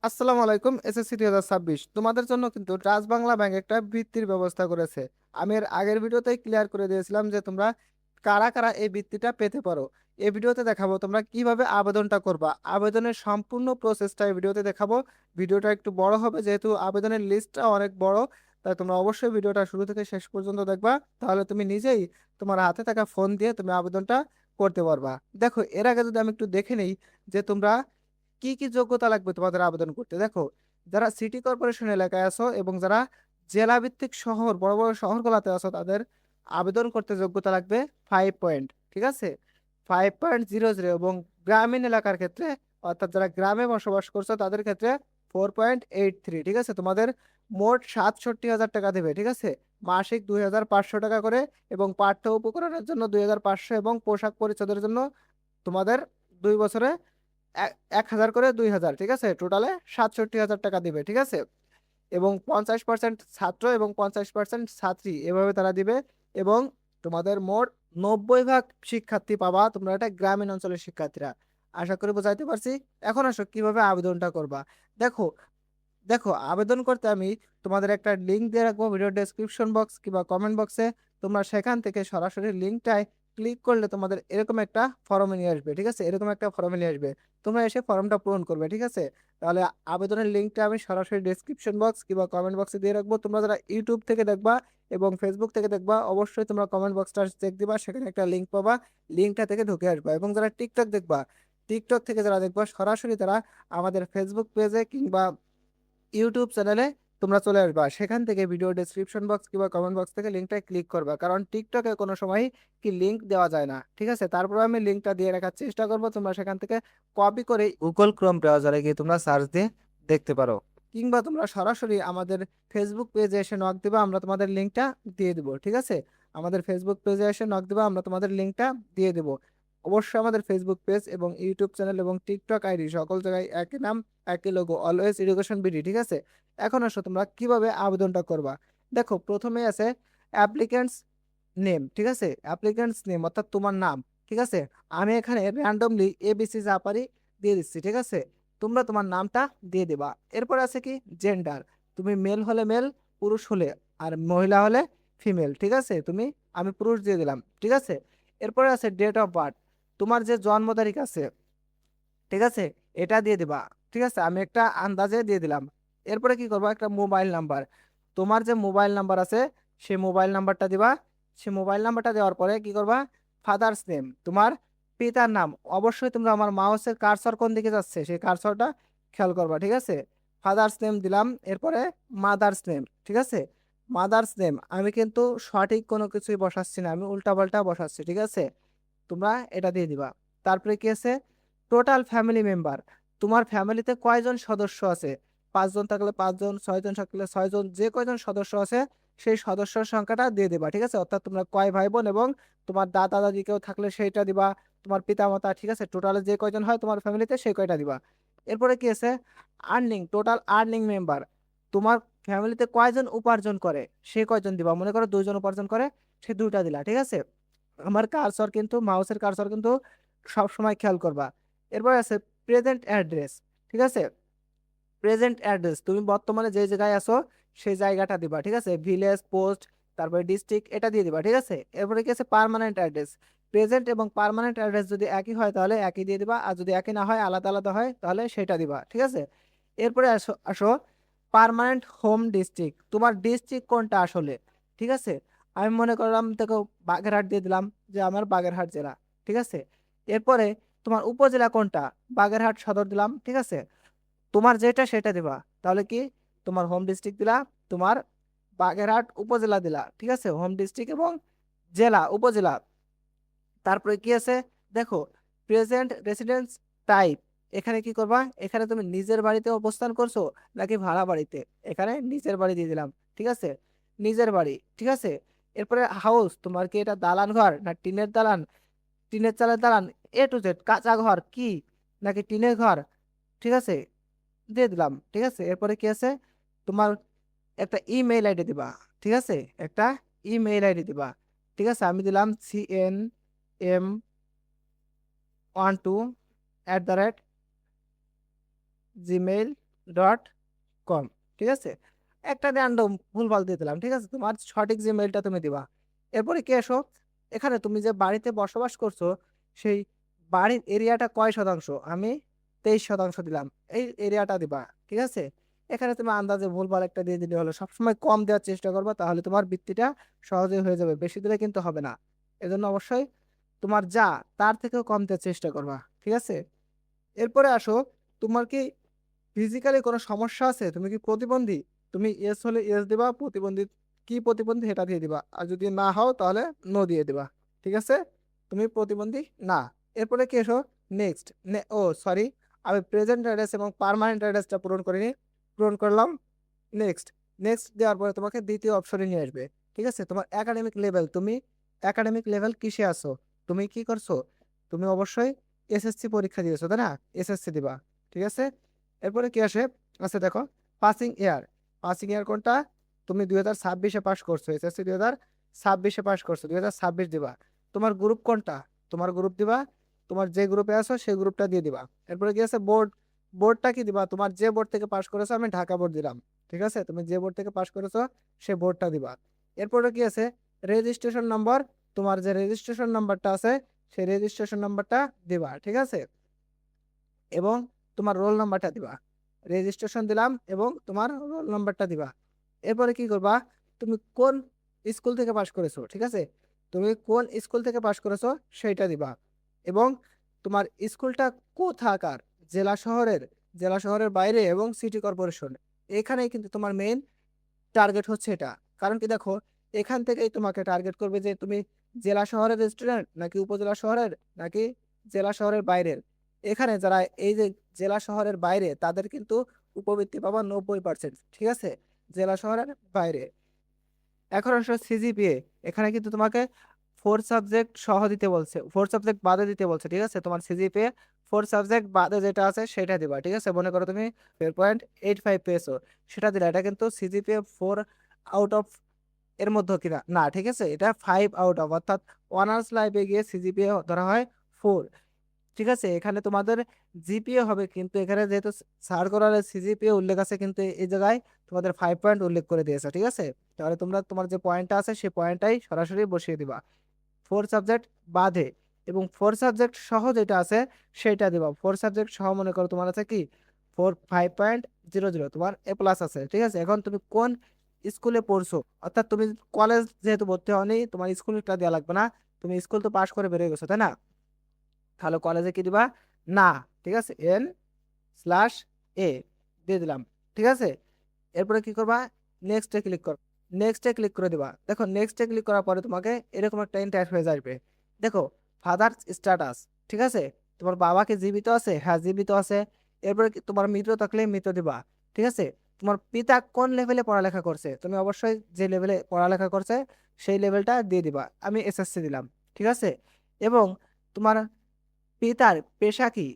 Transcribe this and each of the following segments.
আসসালামু আলাইকুম। এসএসসি 2026 তোমাদের জন্য কিন্তু ট্রাস্ট বাংলা ব্যাংক একটা বৃত্তির ব্যবস্থা করেছে। আমি এর আগের ভিডিওতেই ক্লিয়ার করে দিয়েছিলাম যে তোমরা কারা কারা এই বৃত্তিটা পেতে পারো। এই ভিডিওতে দেখাবো তোমরা কিভাবে আবেদনটা করবা। আবেদনের সম্পূর্ণ প্রসেসটা এই ভিডিওতে দেখাবো। ভিডিওটা একটু বড় হবে যেহেতু আবেদনের লিস্টটা অনেক বড়, তাই তোমরা অবশ্যই ভিডিওটা শুরু থেকে শেষ পর্যন্ত দেখবা, তাহলে তুমি নিজেই তোমার হাতে থাকা ফোন দিয়ে তুমি আবেদনটা করতে পারবা। দেখো, এর আগে যদি আমি একটু দেখে নেই যে তোমরা কি কি যোগ্যতা লাগবে তোমাদের আবেদন করতে। দেখো, যারা সিটি কর্পোরেশন এলাকায় আছো এবং যারা জেলা ভিত্তিক শহর বড় বড় শহরগুলোতে আছো তাদের আবেদন করতে যোগ্যতা লাগবে 5 পয়েন্ট, ঠিক আছে, 5.00। এবং গ্রামীণ এলাকার ক্ষেত্রে, অর্থাৎ যারা গ্রামে বসবাস করছো তাদের ক্ষেত্রে 4.83, ঠিক আছে। তোমাদের মোট 67,000 টাকা দেবে, ঠিক আছে। মাসিক 2,500 টাকা করে, এবং পাঠ্য উপকরণের জন্য 2,500, এবং পোশাক পরিচ্ছদের জন্য তোমাদের 2 বছরে 1,000 করে 2,000, ঠিক আছে, টোটালে 67,000 টাকা দিবে, ঠিক আছে। এবং 50% ছাত্র এবং 50% ছাত্রী এভাবে তারা দিবে। এবং তোমাদের মোট 90 ভাগ শিক্ষার্থী পাবা তোমরা, এটা গ্রামীণ অঞ্চলের শিক্ষার্থীরা। আশা করি বোঝাইতে পারছি। এখন আসো কিভাবে আবেদনটা করবা। দেখো দেখো আবেদন করতে আমি তোমাদের একটা লিঙ্ক দিয়ে রাখবো ভিডিও ডেসক্রিপশন বক্স কিংবা কমেন্ট বক্সে। তোমরা সেখান থেকে সরাসরি লিঙ্কটায় ক্লিক করলে তোমাদের এরকম একটা ফর্মে নিয়ে আসবে, ঠিক আছে, এরকম একটা ফর্মে নিয়ে আসবে। তোমরা এসে ফর্মটা পূরণ করবে, ঠিক আছে। তাহলে আবেদনের লিঙ্কটা আমি সরাসরি ডেসক্রিপশন বক্স কিংবা কমেন্ট বক্সে দিয়ে রাখবো। তোমরা যারা ইউটিউব থেকে দেখবা এবং ফেসবুক থেকে দেখবা, অবশ্যই তোমরা কমেন্ট বক্সটা চেক দিবা, সেখানে একটা লিঙ্ক পাবা, লিঙ্কটা থেকে ঢুকে আসবা। এবং যারা টিকটক দেখবা, টিকটক থেকে যারা দেখবা সরাসরি তারা আমাদের ফেসবুক পেজে কিংবা ইউটিউব চ্যানেলে তোমরা চলে আসবা, সেখান থেকে ভিডিও ডেসক্রিপশন বক্স কিংবা কমেন্ট বক্স থেকে লিঙ্কটা ক্লিক করবা, কারণ টিকটকে কোনো সময় কি লিঙ্ক দেওয়া যায় না, ঠিক আছে। তারপর আমি লিঙ্কটা দিয়ে রাখার চেষ্টা করবো, তোমরা সেখান থেকে কপি করে গুগল ক্রোম ব্রাউজারে গিয়ে তোমরা সার্চ দিয়ে দেখতে পারো। কিংবা তোমরা সরাসরি আমাদের ফেসবুক পেজে এসে নক দিবা, আমরা তোমাদের লিঙ্কটা দিয়ে দেবো, ঠিক আছে। আমাদের ফেসবুক পেজে এসে নক দিবা, আমরা তোমাদের লিঙ্কটা দিয়ে দেবো। অবশ্যই আমাদের ফেসবুক পেজ এবং ইউটিউব চ্যানেল এবং টিকটক আইডি সকল জায়গায় একই নাম, একই লোগো, অলওয়েজ এডুকেশন বিডি, ঠিক আছে। এখন আসো তোমরা কিভাবে আবেদনটা করবা। দেখো, প্রথমে আছে অ্যাপ্লিকেন্টস নেম, ঠিক আছে, অ্যাপ্লিকেন্টস নেম অর্থাৎ তোমার নাম, ঠিক আছে। আমি এখানে র্যান্ডমলি এবিসি যা পারি দিয়ে দিচ্ছি, ঠিক আছে। তোমরা তোমার নামটা দিয়ে দিবা। এরপর আছে কি জেন্ডার, তুমি মেল হলে মেল, পুরুষ হলে, আর মহিলা হলে ফিমেল, ঠিক আছে। আমি পুরুষ দিয়ে দিলাম, ঠিক আছে। এরপরে আছে ডেট অফ বার্থ, তোমার যে জন্ম তারিখ আছে, ঠিক আছে, এটা দিয়ে দিবা, ঠিক আছে, আমি একটা আন্দাজে দিয়ে দিলাম। এরপরে কি করবা, একটা মোবাইল নাম্বার, তোমার যে মোবাইল নাম্বার আছে সেই মোবাইল নাম্বারটা দিবা। সে মোবাইল নাম্বারটা দেওয়ার পরে কি করবা, ফাদার্স নেম, তোমার পিতার নাম। অবশ্যই তোমরা আমার মাউসের কার্সর কোন দিকে যাচ্ছে সেই কার্সরটা খেয়াল করবা, ঠিক আছে। ফাদার্স নেম দিলাম। এরপরে মাদার্স নেম, ঠিক আছে। মাদার্স নেম আমি কিন্তু সঠিক কোনো কিছুই বসাচ্ছি না, আমি উল্টাপাল্টা বসাচ্ছি, ঠিক আছে। তোমরা এটা দিয়ে দিবা। তারপরে কি আছে, টোটাল ফ্যামিলি মেম্বার, তোমার ফ্যামিলিতে কয়জন সদস্য আছে। 5 জন থাকলে 5 জন, 6 জন থাকলে 6 জন, যে কয়জন সদস্য আছে সেই সদস্যর সংখ্যাটা দিয়ে দিবা, ঠিক আছে। অর্থাৎ তোমরা কয় ভাই বোন, এবং তোমার দাদা দাদি কেউ থাকলে সেইটা দিবা, তোমার পিতা মাতা, ঠিক আছে, টোটালে যে কয়জন হয় তোমার ফ্যামিলিতে সেই কয়টা দিবা। এরপরে কি আছে, আর্নিং, টোটাল আর্নিং মেম্বার, তোমার ফ্যামিলিতে কয়জন উপার্জন করে সে কয়জন দিবা। মনে করো 2 জন উপার্জন করে, সে 2টা দিলা, ঠিক আছে। আমার কার্সর কিন্তু মাউসের কার্সর কিন্তু সব সময় খেয়াল করবা। এরপর আছে প্রেজেন্ট অ্যাড্রেস, ঠিক আছে। প্রেজেন্ট অ্যাড্রেস, তুমি বর্তমানে যে জায়গায় আছো সেই জায়গাটা দিবা, ঠিক আছে, ভিলেজ, পোস্ট, তারপরে ডিস্ট্রিক্ট, এটা দিয়ে দিবা, ঠিক আছে। এরপরে কি আছে পার্মানেন্ট অ্যাড্রেস, প্রেজেন্ট এবং পার্মানেন্ট অ্যাড্রেস যদি একই হয় তাহলে একই দিয়ে দিবা, আর যদি একই না হয় আলাদা আলাদা হয় তাহলে সেটা দিবা, ঠিক আছে। এরপরে আসো আসো পার্মানেন্ট হোম ডিস্ট্রিক্ট, তোমার ডিস্ট্রিক্ট কোনটা আসলে, ঠিক আছে। আমি মনে করলাম দেখো বাগেরহাট দিয়ে দিলাম, যে আমার বাগেরহাট জেলা, ঠিক আছে। এরপরে তোমার উপজেলা কোনটা, বাগেরহাট সদর দিলাম, ঠিক আছে। তোমার যেটা সেটা দিবা, তাহলে কি তোমার হোম ডিস্ট্রিক্ট দিলা, তোমার বাগেরহাট উপজেলা দিলা, ঠিক আছে, হোম ডিস্ট্রিক্ট এবং জেলা উপজেলা। তারপরে কি আছে, দেখো প্রেজেন্ট রেসিডেন্স টাইপ, এখানে কি করবা, এখানে তুমি নিজের বাড়িতে অবস্থান করছো নাকি ভাড়া বাড়িতে, এখানে নিজের বাড়ি দিয়ে দিলাম, ঠিক আছে, নিজের বাড়ি, ঠিক আছে। এরপরে হাউস, তোমার কি এটা দালান ঘর না টিনের দালান, টিনের চালের দালান, A to Z কাঁচা ঘর কি নাকি টিনের ঘর, ঠিক আছে, দিয়ে দিলাম, ঠিক আছে। এরপরে কি আছে, তোমার একটা ইমেইল আইডি দিবা, ঠিক আছে, একটা ইমেইল আইডি দিবা, ঠিক আছে। আমি দিলাম CNM12@gmail.com, ডট কম। ঠিক আছে, একটা র্যান্ডম ভুলভাল দিয়ে দিলাম। ঠিক আছে, তোমার সঠিক যে মেলটা তুমি দিবা। এরপরে কি এসো, এখানে তুমি যে বাড়িতে বসবাস করছো সেই বাড়ির এরিয়াটা কয় শতাংশ, আমি 23% দিলাম, এই এরিয়াটা দিবা। ঠিক আছে, এখানে তুমি আন্দাজে ভুলভাল একটা দিয়ে দিলে হলো। সবসময় কম দেওয়ার চেষ্টা করবা, তাহলে তোমার বৃত্তিটা সহজেই হয়ে যাবে, বেশি দিলে কিন্তু হবে না। এজন্য অবশ্যই তোমার যা তার থেকেও কম দেওয়ার চেষ্টা করবা। ঠিক আছে, এরপরে আসো, তোমার কি ফিজিক্যালি কোনো সমস্যা আছে, তুমি কি প্রতিবন্ধী? তুমি ইয়েস হলে ইয়েস দিবা, প্রতিবন্ধী কি প্রতিবন্ধী সেটা দিয়ে দিবা, আর যদি না হও তাহলে নো দিয়ে দিবা। ঠিক আছে, তুমি প্রতিবন্ধী না। এরপরে কি এসো, নেক্সট। ও সরি, আমি প্রেজেন্ট অ্যাড্রেস এবং পার্মানেন্ট অ্যাড্রেসটা পূরণ করিনি, পূরণ করলাম। নেক্সট। নেক্সট দেওয়ার পরে তোমাকে দ্বিতীয় অপশনে নিয়ে আসবে। ঠিক আছে, তোমার একাডেমিক লেভেল, তুমি একাডেমিক লেভেল কিসে আছো, তুমি কি করছো, তুমি অবশ্যই এসএসসি পরীক্ষা দিয়েছো তাই না, এসএসসি দিবা। ঠিক আছে, এরপরে কি আসে, আচ্ছা দেখো, পাসিং ইয়ার। পাসিং ইয়ার কোনটা, তুমি 2026-এ পাস করছো, এসএসসি 2026-এ পাস করছো, 2026 দিবা। তোমার গ্রুপ কোনটা, তোমার গ্রুপ দিবা, তোমার যে গ্রুপে আছো সেই গ্রুপটা দিয়ে দিবা। এরপরে কি আছে, বোর্ড। বোর্ডটা কি দিবা, তোমার যে বোর্ড থেকে পাস করেছো, আমি ঢাকা বোর্ড দিলাম। ঠিক আছে, তুমি যে বোর্ড থেকে পাস করেছো সে বোর্ডটা দিবা। এরপরে কি আছে, রেজিস্ট্রেশন নম্বর, তোমার যে রেজিস্ট্রেশন নাম্বারটা আছে সেই রেজিস্ট্রেশন নাম্বারটা দিবা। ঠিক আছে, এবং তোমার রোল নাম্বারটা দিবা। রেজিস্ট্রেশন দিলাম এবং তোমার রোল নাম্বারটা দিবা। এরপরে কি করবা, তুমি কোন স্কুল থেকে পাস করেছো, ঠিক আছে, তুমি কোন স্কুল থেকে পাস করেছো সেইটা দিবা। এবং তোমার স্কুলটা কোথাকার, জেলা শহরের, জেলা শহরের বাইরে এবং সিটি কর্পোরেশন, এখানেই কিন্তু তোমার মেইন টার্গেট হচ্ছে এটা। কারণ কি দেখো, এখান থেকেই তোমাকে টার্গেট করবে যে তুমি জেলা শহরের স্টুডেন্ট নাকি উপজেলা শহরের নাকি জেলা শহরের বাইরের। এখানে যারা এই যে জেলা শহরের বাইরে তাদের কিন্তু উপবৃত্তি পাবা 90%। ঠিক আছে, জেলা শহরের বাইরে। এখন আসলে সিজিপিএ, এখানে কিন্তু তোমাকে 4 সাবজেক্ট সহ দিতে বলছে, 4 সাবজেক্ট বাদে দিতে বলছে। ঠিক আছে, তোমার সিজিপিএ 4 সাবজেক্ট বাদে যেটা আছে সেটা দিবা। ঠিক আছে, মনে করো তুমি 4.85 পেয়েছো, সেটা দিলা, এটা কিন্তু সিজিপিএ 4 আউট অফ এর মধ্যে কিনা না। ঠিক আছে, এটা 5 আউট অফ, অর্থাৎ অনার্স লাইফে গিয়ে সিজিপিএ ধরা হয় 4। ঠিক আছে, এখানে তোমাদের জিপিএ হবে, কিন্তু এখানে যেহেতু সার্কুলারে সিজিপিএ উল্লেখ আছে, কিন্তু এই জায়গায় তোমাদের 5 পয়েন্ট উল্লেখ করে দিয়েছে। ঠিক আছে, তাহলে তোমরা তোমার যে পয়েন্টটা আছে সেই পয়েন্টটাই সরাসরি বসিয়ে দিবা 4 সাবজেক্ট বাদে। এবং 4 সাবজেক্ট সহ যেটা আছে সেটা দিবা। 4 সাবজেক্ট সহ মনে করো তোমার আছে কি 5.00, তোমার A+ আছে। ঠিক আছে, এখন তুমি কোন স্কুলে পড়ছো, অর্থাৎ তুমি কলেজ যেহেতু ভর্তি হওনি, তোমার স্কুলটা দেওয়া লাগবে না, তুমি স্কুল তো পাস করে বেরিয়ে গেছো তাই না, তাহলে কলেজে কি দিবা, না। ঠিক আছে, N/A দিয়ে দিলাম। ঠিক আছে, এরপরে কি করবা, নেক্সটে ক্লিক কর, নেক্সটে ক্লিক করে দিবা। দেখো নেক্সটে ক্লিক করার পরে তোমাকে এরকম একটা ইন্টারফেস আসবে। দেখো ফাদার স্ট্যাটাস, ঠিক আছে, তোমার বাবা কি জীবিত আছে, হ্যাঁ জীবিত আছে। এরপরে তোমার মৃত থাকলে মৃত দিবা। ঠিক আছে, তোমার পিতা কোন লেভেলে পড়ালেখা করছে, তুমি অবশ্যই যে লেভেলে পড়ালেখা করছে সেই লেভেলটা দিয়ে দিবা, আমি এসএসসি দিলাম। ঠিক আছে, এবং তোমার পিতার পেশা কি,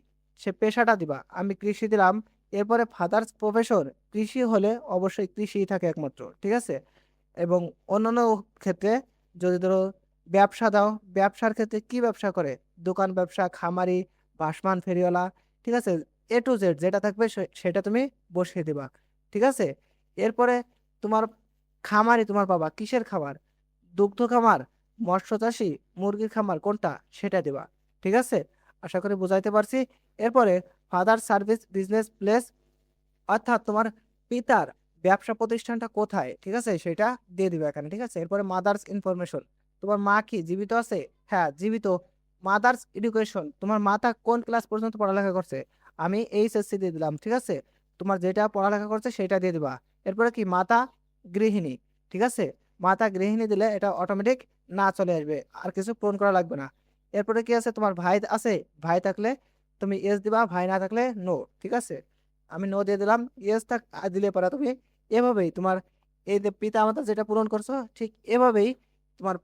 সে পেশাটা দিবা, আমি কৃষি দিলাম। এরপরে ফাদার্স প্রফেশন, কৃষি হলে অবশ্যই কৃষিই থাকে একমাত্র। ঠিক আছে, এবং অন্যান্য ক্ষেত্রে যদি ধরো ব্যবসা দাও, ব্যবসার ক্ষেত্রে কি ব্যবসা করে, দোকান ব্যবসা, খামারি, বাসমান ফেরিওয়ালা। ঠিক আছে, A to Z যেটা থাকবে সেটা তুমি বসিয়ে দিবা। ঠিক আছে, এরপরে তোমার খামারি, তোমার বাবা কিসের খামার, দুগ্ধ খামার, মৎস্য চাষী, মুরগির খামার কোনটা সেটা দিবা। ঠিক আছে, আশা করি বুঝাইতে পারছি। এরপরে ফাদার সার্ভিস বিজনেস প্লেস, অর্থাৎ তোমার পিতার ব্যবসা প্রতিষ্ঠানটা কোথায়, ঠিক আছে সেটা দিয়ে দিবে এখানে। ঠিক আছে, এরপরে মাদার্স ইনফরমেশন, তোমার মা কি জীবিত আছে, হ্যাঁ জীবিত। মাদার্স এডুকেশন, তোমার মাতা কোন ক্লাস পর্যন্ত পড়ালেখা করছে, আমি এইচএসসি দিয়ে দিলাম। ঠিক আছে, তোমার যেটা পড়ালেখা করছে সেটা দিয়ে দিবা। এরপরে কি মাতা গৃহিণী, ঠিক আছে, মাতা গৃহিণী দিলে এটা অটোমেটিক না চলে আসবে, আর কিছু পূরণ করা লাগবে না। এরপরে কি আছে, তোমার ভাই আছে, ভাই থাকলে তুমি এস দিবা, ভাই না থাকলে নো। ঠিক আছে, আমি নো দিয়ে দিলাম। ইয়েস থাক দিলে পরে তুমি এভাবেই তোমার এই যে পিতা মাতা যেটা পূরণ করছো ঠিক এভাবেই তোমার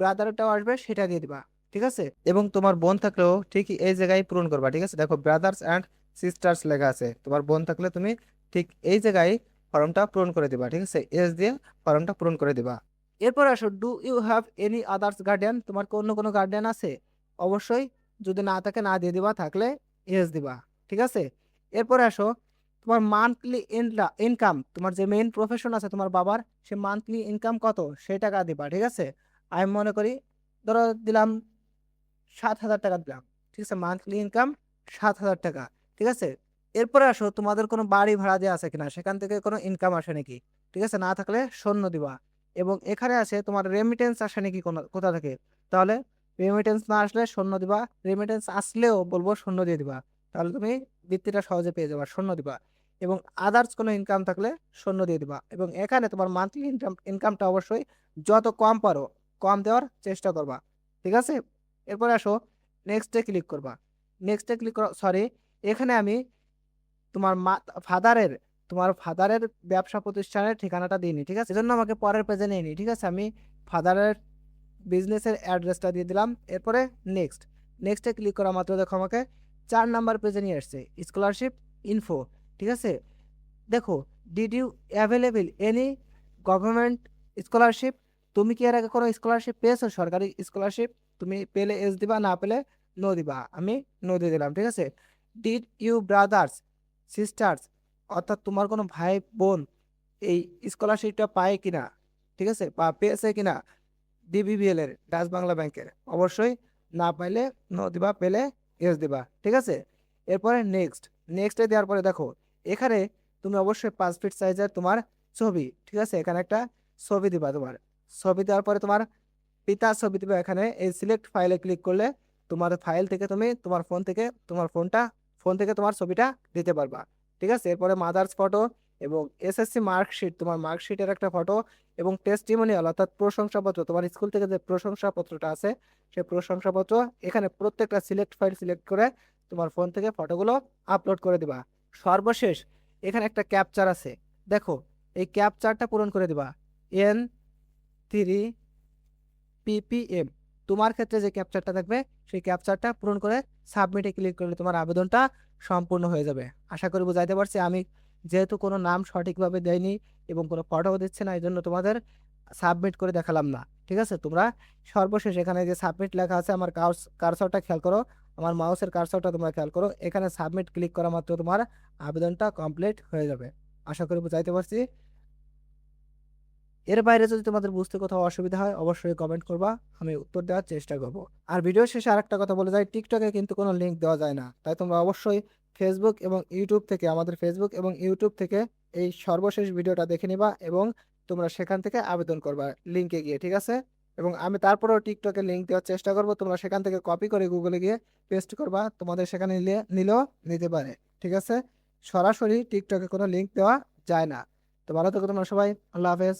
ব্রাদারটাও আসবে, সেটা দিয়ে দিবা। ঠিক আছে, এবং তোমার বোন থাকলেও ঠিক এই জায়গায় পূরণ করবা। ঠিক আছে, দেখো ব্রাদার্স অ্যান্ড সিস্টার্স লেখা আছে, তোমার বোন থাকলে তুমি ঠিক এই জায়গায় ফর্মটা পূরণ করে দিবা। ঠিক আছে, এস দিয়ে ফর্মটা পূরণ করে দিবা। এরপর আসো, do you have any others guardian, তোমার কি অন্য কোনো গার্ডিয়ান আছে, অবশ্যই যদি না থাকে না দিয়ে দিবা, থাকলে এস দিবা। ঠিক আছে, এরপরে আসো, তোমার মান্থলি ইনকাম, তোমার যে মেইন প্রফেশন আছে তোমার বাবার, সে মান্থলি ইনকাম কত সেই টাকা দিবা, ঠিক আছে। আমি মনে করি ধরো দিলাম 7,000 টাকা দিলাম, ঠিক আছে, মান্থলি ইনকাম 7,000 টাকা, ঠিক আছে। এরপরে আসো তোমাদের কোনো বাড়ি ভাড়া দেওয়া আছে কিনা, সেখান থেকে কোনো ইনকাম আসে নাকি, ঠিক আছে, না থাকলে শূন্য দিবা। এবং এখানে আছে তোমার রেমিটেন্স আসে নাকি কোনো কোথা থেকে, তাহলে রেমিটেন্স না আসলে শূন্য দিবা, রেমিটেন্স আসলেও বলবো শূন্য দিয়ে দিবা, তাহলে তুমি বৃত্তিটা সহজে পেয়ে যাবা, শূন্য দিবা। এবং আদার্স কোনো ইনকাম থাকলে শূন্য দিয়ে দিবা। এবং এখানে তোমার মান্থলি ইনকামটা অবশ্যই যত কম পারো কম দেওয়ার চেষ্টা করবা, ঠিক আছে। এরপরে আসো নেক্সটে ক্লিক করবা, নেক্সটে ক্লিক করা, সরি, এখানে আমি তোমার ফাদারের তোমার ফাদারের ব্যবসা প্রতিষ্ঠানের ঠিকানাটা দিইনি, ঠিক আছে, এজন্য আমাকে পরের পেজে নিয়ে নি, ঠিক আছে। আমি ফাদারের বিজনেসের অ্যাড্রেসটা দিয়ে দিলাম। এরপরে নেক্সট, নেক্সটে ক্লিক করা মাত্র দেখো আমাকে 4 নাম্বার পেজে নিয়ে আসছে, স্কলারশিপ ইনফো, ঠিক আছে। দেখো, did you available any government scholarship, তুমি কি এর আগে কোনো স্কলারশিপ পেয়েছো, সরকারি স্কলারশিপ? তুমি পেলে এস দিবা, না পেলে নো দিবা। আমি নো দিয়ে দিলাম, ঠিক আছে। ডিড ইউ ব্রাদার্স সিস্টার্স, অর্থাৎ তোমার কোনো ভাই বোন এই স্কলারশিপটা পায় কিনা, ঠিক আছে, বা পেয়েছে কিনা ডিবিবিএল এর, ডাচ বাংলা ব্যাংকের, অবশ্যই না পাইলে নো দিবা, পেলে ইয়েস দিবা, ঠিক আছে। এরপরে নেক্সট, নেক্সটে দেওয়ার পরে দেখো এখানে তুমি অবশ্যই 5 ফিট সাইজের তোমার ছবি, ঠিক আছে, এখানে একটা ছবি দিবা, তোমার ছবি দেওয়ার পরে তোমার পিতার ছবি দিবা। এখানে এই সিলেক্ট ফাইলে ক্লিক করলে তোমার ফাইল থেকে তুমি তোমার ফোন থেকে তোমার ছবিটা দিতে পারবা, ঠিক আছে। এরপরে মাদার্স ফটো এবং এসএসসি মার্কশিট, তোমার মার্কশিটের একটা ফটো এবং টেস্টিমোনিয়াল অর্থাৎ প্রশংসাপত্র, তোমার স্কুল থেকে যে প্রশংসাপত্রটা আছে সেই প্রশংসাপত্র, এখানে প্রত্যেকটা সিলেক্ট ফাইল সিলেক্ট করে তোমার ফোন থেকে ফটোগুলো আপলোড করে দিবা। সর্বশেষ এখানে একটা ক্যাপচার আছে, দেখো এই ক্যাপচারটা পূরণ করে দিবা, N3PPM, তোমার ক্ষেত্রে যে ক্যাপচারটা থাকবে সেই ক্যাপচারটা পূরণ করে সাবমিটে ক্লিক করলে তোমার আবেদনটা সম্পূর্ণ হয়ে যাবে। আশা করি বুঝাইতে পারছি। আমি যেহেতু কোনো নাম সঠিকভাবে দেয়নি এবং কোনো ফটোও দিচ্ছে না, এই জন্য তোমাদের সাবমিট করে দেখালাম না, ঠিক আছে। তোমরা সর্বশেষ এখানে যে সাবমিট লেখা আছে, আমার কার্সরটা খেয়াল করো, আমার মাউসের কার্সরটা তোমরা খেয়াল করো, এখানে সাবমিট ক্লিক করা মাত্র তোমার আবেদনটা কমপ্লিট হয়ে যাবে। আশা করি বুঝাইতে পারছি। এর বাইরে যদি তোমাদের বুঝতে কোথাও অসুবিধা হয় অবশ্যই কমেন্ট করবা, আমি উত্তর দেওয়ার চেষ্টা করব। আর ভিডিও শেষে আরেকটা কথা বলে যাই, টিকটকে কিন্তু কোনো লিঙ্ক দেওয়া যায় না, তাই তোমরা অবশ্যই ফেসবুক এবং ইউটিউব থেকে, আমাদের ফেসবুক এবং ইউটিউব থেকে এই সর্বশেষ ভিডিওটা দেখে নিবা এবং তোমরা সেখান থেকে আবেদন করবা লিঙ্কে গিয়ে, ঠিক আছে। এবং আমি তারপরেও টিকটকে লিঙ্ক দেওয়ার চেষ্টা করব, তোমরা সেখান থেকে কপি করে গুগলে গিয়ে পেস্ট করবা, তোমাদের সেখানে নিলেও নিতে পারে, ঠিক আছে। সরাসরি টিকটকে কোনো লিঙ্ক দেওয়া যায় না। তো ভালো থেকো তোমরা সবাই, আল্লাহ হাফেজ।